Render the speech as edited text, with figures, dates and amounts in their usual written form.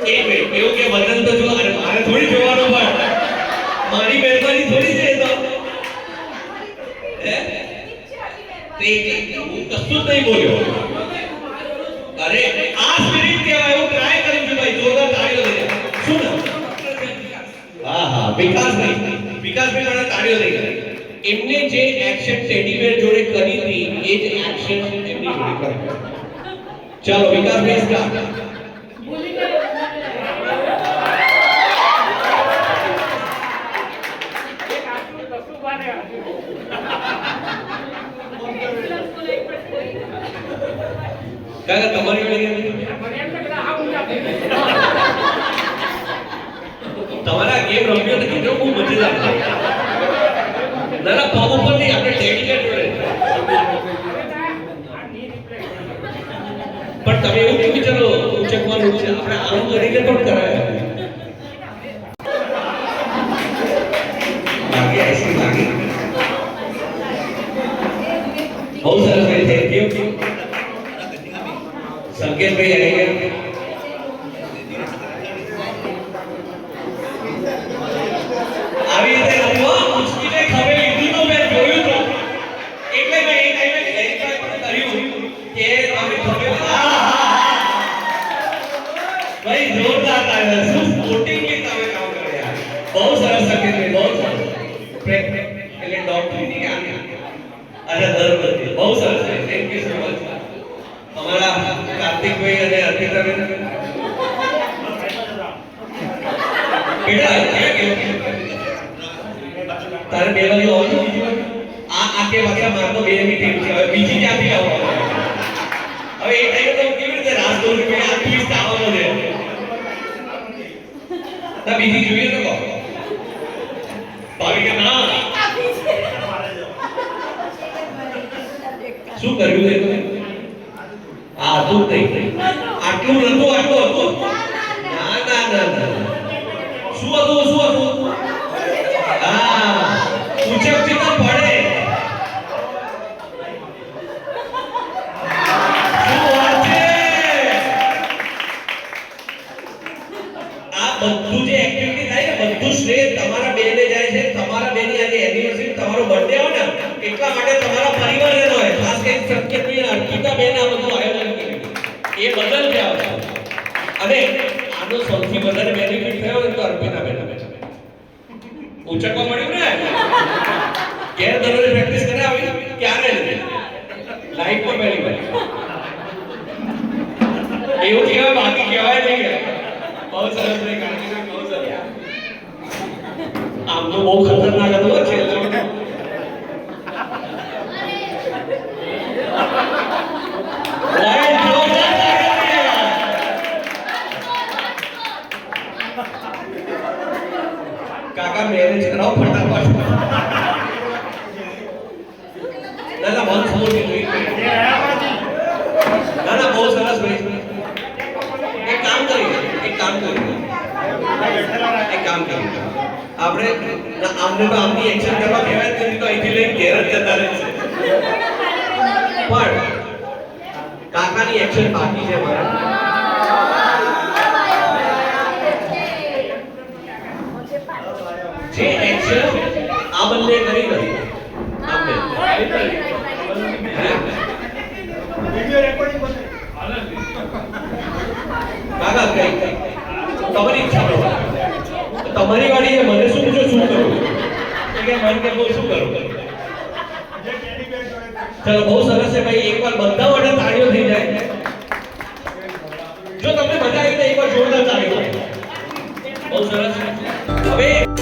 એવું કે વતન તો જો અરે મારે થોડી જોવાનું પણ મારી મહેરબાની થોડી છે તો હે હું કશું જ નહીં બોલ્યો અરે આ સ્પિરિટ કહેવાય હું ટ્રાય કરું છું ભાઈ જોરદાર તાળીઓ દે શું નામ હા વિકાસભાઈ મને તાળીઓ દે એમને જે એક્શન ટેડીબેર જોડે કરી હતી એ જ એક્શન એમની જોડે કરે ચાલો વિકાસભાઈ સ્ટાર્ટ કાકા તમારી વાળી તમારા ગેમ રમ્યો તો કેટલો ખૂબ મજેદાર નાના પગ ઉપર નહીં આપણે ટેડીબેર જોડે પણ તમે એવું કેમ વિચારો ઉચકવાનું છે આપણે આમ કરીને પણ કરાય લાગે ऐसी લાગે બહુ સરસ ભાઈ થેન્ક યુ સંકેતભાઈ આવી ગયા આવી રીતે રમવા મુશ્કેલે ખબર લીધી તો મેં જોયું તો એટલે મેં એ ટાઈમે વેરીફાઈ પણ કર્યું કે તમે ખબર ભાઈ જોરદાર તારે શું સ્પોર્ટિંગલી તમે કામ કર્યા બહુ સરસ સંકેતભાઈ બહુ સરસ એટલે ડોગ ટ્રેનિંગ અરે ધર્મથી બહુ સરસ થેન્ક યુ સો મચ અમારા કાર્તિકભાઈ અને અર્પિતાબેન બેટા તારે બે વાગે આવજો આ કે પાછા મારતો બે ની ટીમ છે હવે બીજી ક્યાંથી આવો હવે એ ટાઈમે તો કેવી રીતે રાસ દોર કે આ ટ્વિસ્ટ આવવાનો છે ના બીજી જોઈએ તો કહો ભાવી કે ના શું કર્યું એ તમે આ તું નહીં આટલું નતું આટલું હતું ના શું હતું હા ઉચક ચિતા પડે શું વાત છે આ બધું જે એક્ટિવિટી થાય ને બધું શ્રેય તમારા બેને જાય છે તમારા બેની આજે એનિવર્સરી તમારો બર્થડે હોય ને એટલા માટે તમારા પરિવારને હોય ખાસ કરીને સંકેતભાઈ અર્પિતા બેન આ બધું આયોજન કર્યું એ બદલ છે અને આનો સૌથી વધારે બેનિફિટ થયો તો અર્પિતા બેન ઉચકવા મળ્યું ને ઘેર દરરોજ પ્રેક્ટિસ કરે આવી ક્યારે લાઈફમાં પહેલી વાર એવું કહેવાય બાકી કહેવાય નહીં બહુ સરસ રહી કારકિર્દી બહુ સરસ આમ તો બહુ ખતરનાક હતું છે કાકા મેરેજ કરાવો ફટાફટ ના બહુ સમોર ના બહુ સરસ ભાઈ એક કામ કરી આપણે આમને તો આમની એક્શન કરવા કહેવાય નથી તો અહીંથી લઈને ઘેર જ જતા રહે છે પણ કાકાની એક્શન બાકી છે મારા જે એક્શન આ બંને કરી નથી આપણે વિડિયો રેકોર્ડિંગ બને કાકા કઈ તમારી ઈચ્છા પ્રમાણે તમારી વાળી મને શું પૂછો શું કરું કે મન કે બોલ શું કરું ચલો બહુ સરસ છે ભાઈ એકવાર બધા માટે તાળીઓ થઈ જાય જો તમને મજા આવી તો એકવાર જોરદાર તાળીઓ બહુ સરસ હવે